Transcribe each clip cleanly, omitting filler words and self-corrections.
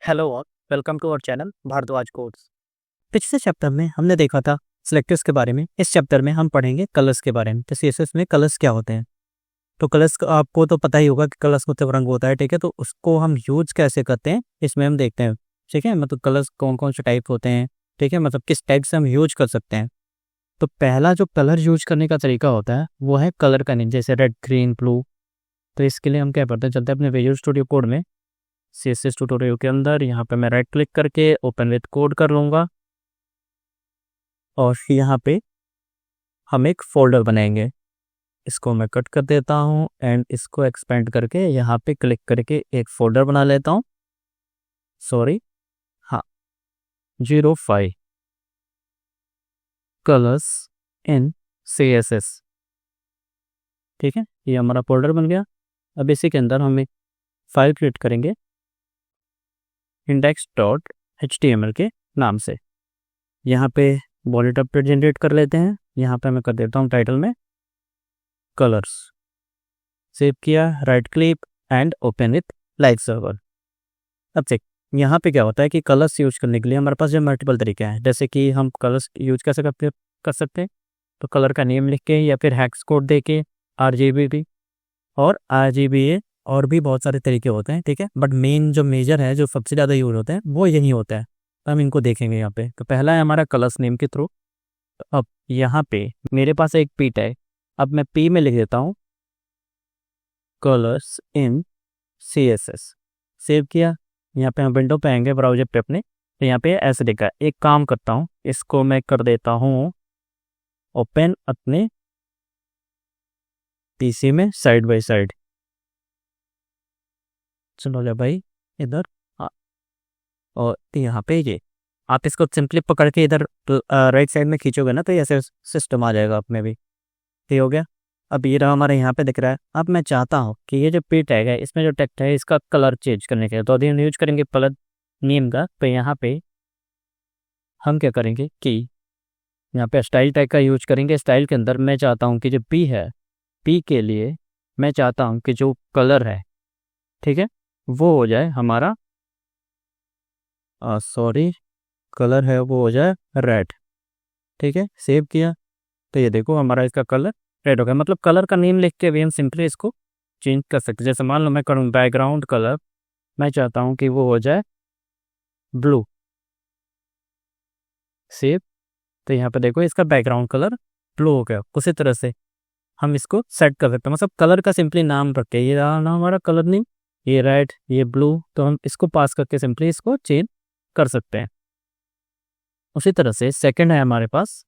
Hello और welcome to our channel Bhardwaj codes. पिछले chapter में हमने देखा था सिलेक्टर्स के बारे में। इस चैप्टर में हम पढ़ेंगे कलर्स के बारे में। तो सीएसएस में कलर्स क्या होते हैं। तो कलर्स आपको तो पता ही होगा कि कलर्स मतलब रंग होता है, ठीक है। तो उसको हम यूज कैसे करते हैं इसमें हम देखते हैं, ठीक है। मतलब कलर्स कौन कौन से टाइप होते हैं, ठीक है, मतलब किस टाइप से हम यूज कर सकते हैं। तो पहला जो कलर यूज करने का तरीका होता है वो है कलर का नेम, जैसे रेड, ग्रीन, ब्लू। तो इसके लिए हम क्या करते हैं, चलते हैं अपने विजुअल स्टूडियो कोड में। सीएसएस ट्यूटोरियल के अंदर यहाँ पे मैं राइट क्लिक करके ओपन विद कोड कर लूँगा और यहाँ पे हम एक फोल्डर बनाएंगे। इसको मैं कट कर देता हूँ एंड इसको एक्सपेंड करके यहाँ पे क्लिक करके एक फोल्डर बना लेता हूँ। सॉरी, हाँ, 05 कलर्स इन CSS, ठीक है। ये हमारा फोल्डर बन गया। अब इसी के अंदर हम एक फाइल क्रिएट करेंगे index.html के नाम से। यहाँ पे बॉडी टेम्पलेट जनरेट कर लेते हैं। यहाँ पे मैं कर देता हूँ टाइटल में कलर्स। सेव किया, right click and open with live server. अब चेक, यहाँ पे क्या होता है कि कलर्स यूज करने के लिए हमारे पास जो मल्टीपल तरीके हैं, जैसे कि हम कलर्स यूज कैसे कर सकते हैं। तो कलर का नेम लिख के या फिर हैक्स कोड दे के RGB और RGBA और भी बहुत सारे तरीके होते हैं, ठीक है। बट मेन जो मेजर है, जो सबसे ज़्यादा यूज होते हैं वो यही होता है। तो हम इनको देखेंगे यहाँ पे। तो पहला है हमारा कलर्स नेम के थ्रू। अब यहाँ पे मेरे पास एक P टैग, अब मैं P में लिख देता हूँ कलर्स इन CSS। सेव किया। यहाँ पे हम विंडो पे आएंगे ब्राउजर पे अपने। तो यहाँ पे ऐसे देखा, एक काम करता हूँ, इसको मैं कर देता हूँ ओपन अपने PC में साइड बाय साइड। चलो ले भाई इधर। हाँ, और यहाँ पे ये आप इसको सिंपली पकड़ के इधर राइट साइड में खींचोगे ना तो ऐसे सिस्टम आ जाएगा अपने भी। ये हो गया। अब ये रहा हमारे यहाँ पे दिख रहा है। अब मैं चाहता हूँ कि ये जो P टैग है, इसमें जो टेक्स्ट है इसका कलर चेंज करने के लिए, तो अभी हम यूज करेंगे कलर नेम का। तो यहाँ पे हम क्या करेंगे कि यहाँ पे स्टाइल टैग का यूज करेंगे। स्टाइल के अंदर मैं चाहता हूँ कि जो P है, P के लिए मैं चाहता हूँ कि जो कलर है, ठीक है, वो हो जाए हमारा सॉरी, कलर है वो हो जाए रेड, ठीक है। सेव किया। तो ये देखो हमारा इसका कलर रेड हो गया। मतलब कलर का नेम लिख के भी हम सिंपली इसको चेंज कर सकते हैं। जैसे मान लो मैं करूँ बैकग्राउंड कलर, मैं चाहता हूँ कि वो हो जाए ब्लू। सेव। तो यहाँ पे देखो इसका बैकग्राउंड कलर ब्लू हो गया। उसी तरह से हम इसको सेट कर सकते हैं। मतलब कलर का सिंपली नाम रख के, ये रहा ना हमारा कलर नेम, ये रेड, ये ब्लू, तो हम इसको पास करके सिंपली इसको चेंज कर सकते हैं। उसी तरह से सेकंड है हमारे पास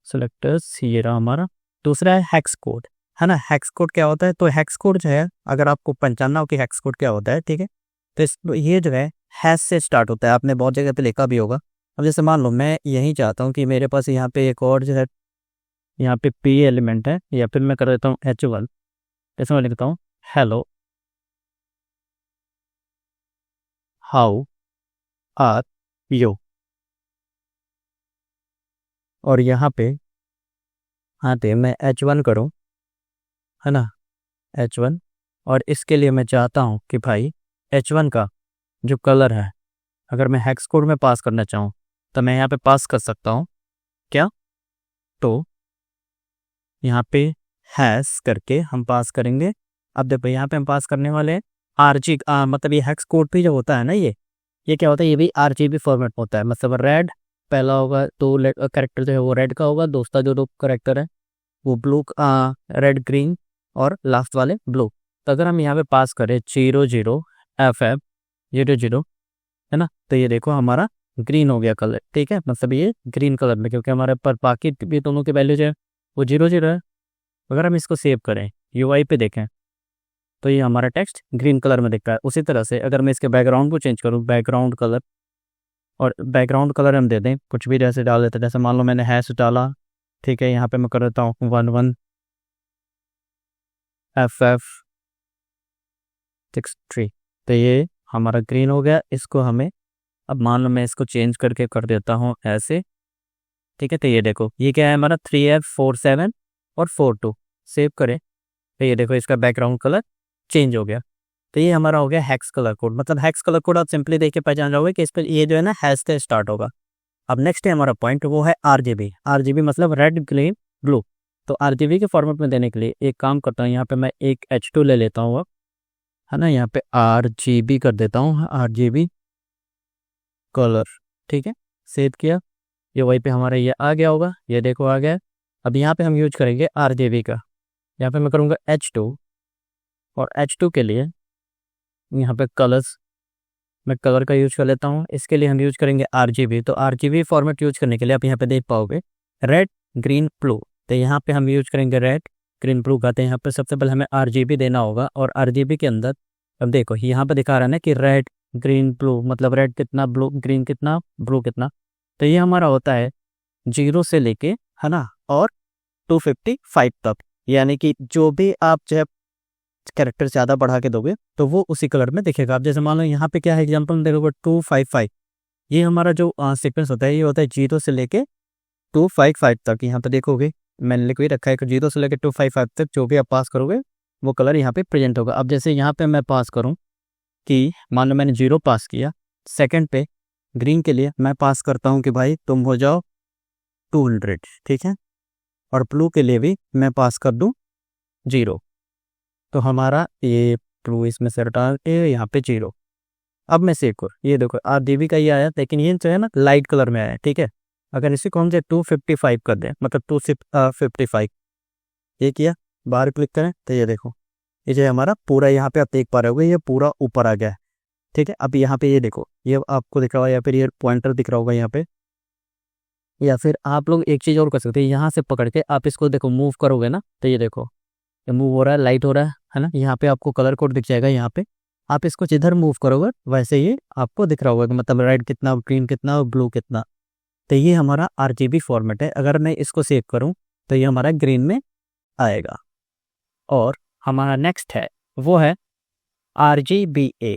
सेलेक्टर्स, ये रहा हमारा। दूसरा है हेक्स कोड, है ना। हेक्स कोड क्या होता है, तो हेक्स कोड जो है, अगर आपको पहचानना हो कि हेक्स कोड क्या होता है, ठीक है, तो ये जो है हैश से स्टार्ट होता है। आपने बहुत जगह पे लिखा भी होगा। अब जैसे मान लो मैं यही चाहता हूँ कि मेरे पास यहाँ पे एक और जो है, यहाँ पे P एलिमेंट है, या फिर मैं कर देता हूँ H1। जैसे मैं लिखता हूँ हेलो, हाउ आर यू, और यहाँ पे हाँ पे मैं H1 करूँ, है ना, H1। और इसके लिए मैं चाहता हूँ कि भाई H1 का जो कलर है, अगर मैं हेक्स कोड में पास करना चाहूँ तो मैं यहाँ पे पास कर सकता हूँ। क्या, तो यहाँ पे हैश करके हम पास करेंगे। अब देखो यहाँ पे हम पास करने वाले हैं RG, मतलब ये हेक्स कोड भी जो होता है ना, ये क्या होता है, ये भी RGB फॉर्मेट होता है। मतलब रेड पहला होगा, तो करेक्टर जो है वो रेड का होगा, दूसरा जो दो करेक्टर है वो ब्लू, रेड, ग्रीन, और लास्ट वाले ब्लू। तो अगर हम यहाँ पे पास करें 00FF00, है ना, तो ये देखो हमारा ग्रीन हो गया कलर, ठीक है। मतलब ये ग्रीन कलर में, क्योंकि हमारे पर बाकी भी दोनों के वैल्यू जो है वो 00 है। अगर हम इसको सेव करें, UI पे देखें, तो ये हमारा टेक्स्ट ग्रीन कलर में दिखता है। उसी तरह से अगर मैं इसके बैकग्राउंड को चेंज करूँ, बैकग्राउंड कलर, और बैकग्राउंड कलर हम दे दें कुछ भी, जैसे डाल देते हैं, जैसे मान लो मैंने हैश डाला, ठीक है। यहाँ पे मैं कर देता हूँ 11FF63। तो ये हमारा ग्रीन हो गया। इसको हमें, अब मान लो मैं इसको चेंज करके कर देता हूँ ऐसे, ठीक है। तो ये देखो ये क्या है हमारा 3F47 और 42। सेव करें तो ये देखो इसका बैकग्राउंड कलर चेंज हो गया। तो ये हमारा हो गया हेक्स कलर कोड। मतलब हेक्स कलर कोड आप सिंपली देख के पहचान जाओगे कि इस पर ये जो है ना हैश से स्टार्ट होगा। अब नेक्स्ट है हमारा पॉइंट, वो है RGB। RGB मतलब रेड ग्रीन ब्लू। तो RGB के फॉर्मेट में देने के लिए एक काम करता हूँ, यहाँ पे मैं एक H2 ले लेता हूँ, है ना, यहाँ पे RGB कर देता हूँ, RGB कलर। ठीक है, सेव किया, ये वहीं पे हमारा ये आ गया होगा, ये देखो आ गया। अब यहाँ पे हम यूज करेंगे RGB का। यहाँ पे मैं करूँगा H2, और H2 के लिए यहाँ पे कलर्स, मैं कलर का यूज कर लेता हूँ। इसके लिए हम यूज करेंगे RGB। तो RGB फॉर्मेट यूज करने के लिए आप यहाँ पे देख पाओगे रेड ग्रीन ब्लू। तो यहाँ पे हम यूज करेंगे रेड ग्रीन ब्लू का। तो यहाँ पे सबसे पहले हमें RGB देना होगा, और RGB के अंदर अब देखो यहाँ पे दिखा रहा है ना कि रेड ग्रीन ब्लू, मतलब रेड कितना, ब्लू ग्रीन कितना, ब्लू कितना। तो ये हमारा होता है 0 से लेके, है ना, और 255 तक। यानी कि जो भी आप जो है कैरेक्टर ज़्यादा बढ़ा के दोगे तो वो उसी कलर में दिखेगा। आप जैसे मान लो यहाँ पे क्या है एग्जाम्पल में देखोगे 255, ये हमारा जो सीक्वेंस होता है ये होता है 0 से लेके 255 तक। यहाँ पे देखोगे मैंने लिख भी रखा है कि 0 से लेके 255 तक जो भी आप पास करोगे वो कलर यहाँ पे प्रेजेंट होगा। अब जैसे यहाँ पे मैं पास करूँ कि मान लो मैंने 0 पास किया, सेकंड पे ग्रीन के लिए मैं पास करता हूँ कि भाई तुम हो जाओ 200, ठीक है, और ब्लू के लिए भी मैं पास कर दूँ 0। तो हमारा ये ब्लू इसमें से हटा के यहाँ पे 0। अब मैं सेव कर, ये देखो RGB का ये आया, लेकिन ये जो है ना लाइट कलर में आया, ठीक है। अगर इसी को हम 255 कर दें, मतलब 255, ये किया, बाहर क्लिक करें तो ये देखो ये जो हमारा पूरा यहाँ पे आप देख पा रहे होगे ये पूरा ऊपर आ गया है, ठीक है। अब यहाँ पे ये देखो, ये आपको दिख रहा होगा, या फिर ये पॉइंटर दिख रहा होगा यहाँ पे, या फिर आप लोग एक चीज़ और कर सकते हैं, यहाँ से पकड़ के आप इसको देखो मूव करोगे ना तो ये देखो ये मूव हो रहा है, लाइट हो रहा है ना। यहाँ पे आपको कलर कोड दिख जाएगा, यहाँ पे आप इसको जिधर मूव करोगे वैसे ये आपको दिख रहा होगा कि मतलब रेड कितना, ग्रीन कितना और ब्लू कितना। तो ये हमारा RGB फॉर्मेट है। अगर मैं इसको सेव करूँ तो ये हमारा ग्रीन में आएगा। और हमारा नेक्स्ट है वो है RGBA।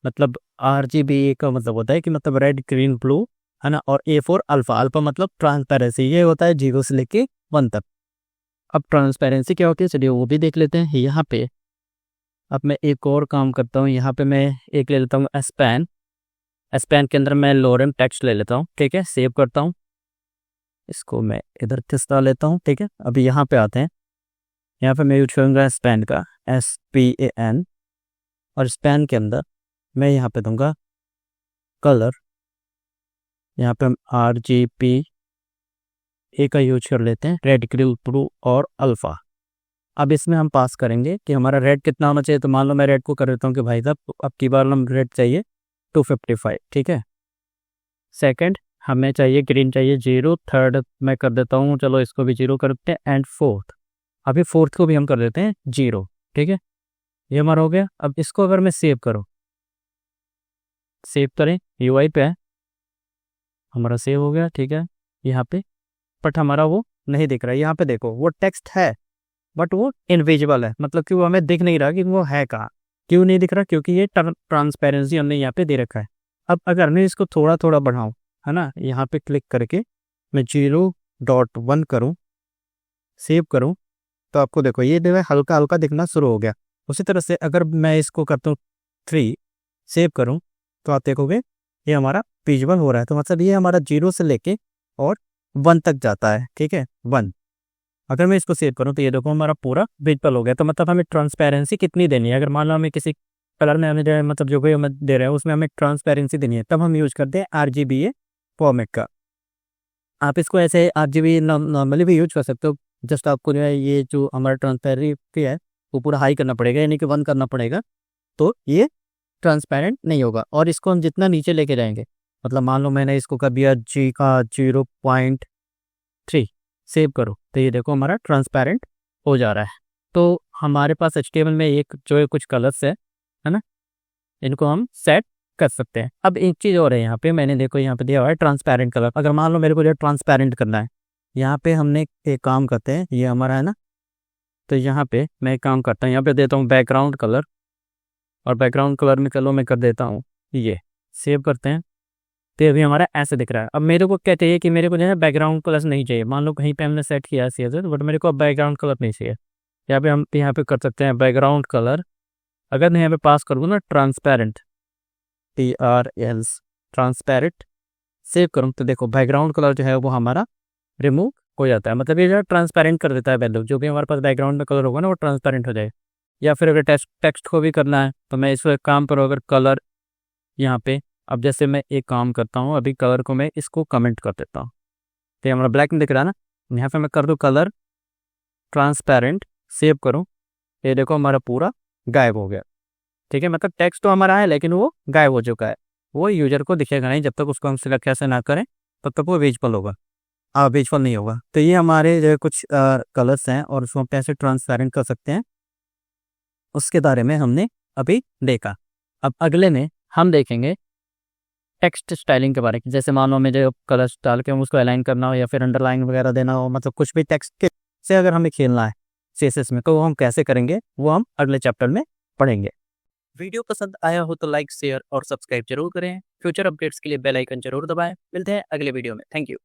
मतलब RGBA का मतलब होता है कि मतलब रेड ग्रीन ब्लू, है ना, और A फॉर अल्फा। अल्फा मतलब ट्रांसपेरेंसी, ये होता है 0 से लेके 1 तक। अब ट्रांसपेरेंसी क्या होती है चलिए वो भी देख लेते हैं यहाँ पे। अब मैं एक और काम करता हूँ, यहाँ पे मैं एक ले लेता हूँ एस्पैन। एस्पैन के अंदर मैं लोरेम टेक्स्ट ले लेता हूँ, ठीक है, सेव करता हूँ, इसको मैं इधर खिसका लेता हूँ, ठीक है। अभी यहाँ पे आते हैं, यहाँ पे मैं यूज करूँगा स्पैन का, SPAN, और स्पैन के अंदर मैं यहाँ पे दूंगा कलर। यहाँ पे हम RGBA का यूज कर लेते हैं, रेड ग्रीन ब्लू और अल्फा। अब इसमें हम पास करेंगे कि हमारा रेड कितना होना चाहिए। तो मान लो मैं रेड को कर देता हूँ कि भाई साहब अब की बार हम रेड चाहिए 255, ठीक है। सेकंड हमें चाहिए ग्रीन चाहिए 0। थर्ड मैं कर देता हूँ, चलो इसको भी 0 कर देते हैं। एंड फोर्थ, अभी फोर्थ को भी हम कर देते हैं 0, ठीक है। ये हमारा हो गया। अब इसको अगर मैं सेव करूँ, सेव करें, UI पे है, हमारा सेव हो गया, ठीक है। यहाँ पे बट हमारा वो नहीं दिख रहा है। यहाँ पे देखो वो टेक्स्ट है बट वो इनविजिबल है, मतलब कि वो हमें दिख नहीं रहा कि वो है कहाँ। क्यों नहीं दिख रहा? क्योंकि ये ट्रांसपेरेंसी हमने यहाँ पे दे रखा है। अब अगर मैं इसको थोड़ा थोड़ा बढ़ाऊँ, है ना, यहाँ पे क्लिक करके मैं 0.1 करूँ, सेव करूँ, तो आपको देखो ये जो है हल्का हल्का दिखना शुरू हो गया। उसी तरह से अगर मैं इसको करता हूँ 3, सेव करूँ, तो आप देखोगे ये हमारा विजुअल हो रहा है। तो मतलब ये हमारा 0 से लेके और 1 तक जाता है, ठीक है, 1। अगर मैं इसको सेव करूँ तो ये देखो हमारा पूरा विजुअल हो गया। तो मतलब हमें ट्रांसपेरेंसी कितनी देनी है, अगर मान लो हमें किसी कलर में हमें जो है मतलब जो भी हमें दे रहे हैं उसमें हमें ट्रांसपेरेंसी देनी है, तब हम यूज करते हैं RGBA फॉर्मेट का। आप इसको ऐसे RGB नॉर्मली भी यूज कर सकते हो। जस्ट आपको जो है ये जो हमारा ट्रांसपेरेंसी है वो पूरा हाई करना पड़ेगा, यानी कि 1 करना पड़ेगा, तो ये ट्रांसपेरेंट नहीं होगा। और इसको हम जितना नीचे लेके जाएंगे, मतलब मान लो मैंने इसको कर दिया G का 0.3, सेव करो, तो ये देखो हमारा ट्रांसपेरेंट हो जा रहा है। तो हमारे पास HTML में एक जो है कुछ कलर्स है ना, इनको हम सेट कर सकते हैं। अब एक चीज़ और है, यहाँ पे मैंने देखो यहाँ पे दिया हुआ है ट्रांसपेरेंट कलर। अगर मान लो मेरे को जो ट्रांसपेरेंट करना है, यहाँ पे हमने एक काम करते हैं, ये हमारा है ना, तो यहाँ पे मैं एक काम करता हूँ, यहाँ पे देता हूँ बैकग्राउंड कलर, और बैकग्राउंड कलर में चलो मैं कर देता हूँ ये, सेव करते हैं। तो अभी हमारा ऐसे दिख रहा है। अब मेरे को क्या चाहिए कि मेरे को जो है बैकग्राउंड कलर नहीं चाहिए। मान लो कहीं पे हमने सेट किया है बट मेरे को अब बैकग्राउंड कलर नहीं चाहिए। यहाँ पे हम यहाँ पे कर सकते हैं बैकग्राउंड कलर अगर मैं यहाँ पे पास कर दूँ ना ट्रांसपेरेंट, TRL ट्रांसपेरेंट, सेव करूँ तो देखो बैकग्राउंड कलर जो है वो हमारा रिमूव हो जाता है। मतलब ये जो है ट्रांसपेरेंट कर देता है वैल्यू, जो भी हमारे पास बैकग्राउंड में कलर होगा ना वो ट्रांसपेरेंट हो जाएगा। या फिर अगर टेक्स्ट को भी करना है तो मैं इसको एक काम करूँ, अगर कलर यहाँ पे, अब जैसे मैं एक काम करता हूँ, अभी कलर को मैं इसको कमेंट कर देता हूँ, तो ये हमारा ब्लैक में दिख रहा है ना। यहाँ पे मैं कर दूँ कलर ट्रांसपेरेंट, सेव करूँ, ये देखो हमारा पूरा गायब हो गया। ठीक है, मतलब टेक्स्ट तो हमारा है लेकिन वो गायब हो चुका है, वो यूजर को दिखेगा नहीं जब तक उसको हम सिलेक्ट कैसे ना करें, तब तक वो विजुअल होगा, विजुअल नहीं होगा। तो ये हमारे जो कुछ कलर्स हैं और उसको हम कैसे ट्रांसपेरेंट कर सकते हैं उसके बारे में हमने अभी देखा। अब अगले में हम देखेंगे टेक्स्ट स्टाइलिंग के बारे में। जैसे मानो में जो कलर्स डाल के हम उसको अलाइन करना हो या फिर अंडरलाइन वगैरह देना हो, मतलब कुछ भी टेक्स्ट के से अगर हमें खेलना है CSS में, तो वो हम कैसे करेंगे वो हम अगले चैप्टर में पढ़ेंगे। वीडियो पसंद आया हो तो लाइक, शेयर और सब्सक्राइब जरूर करें। फ्यूचर अपडेट्स के लिए बेल आइकन जरूर दबाएं। मिलते हैं अगले वीडियो में। Thank you.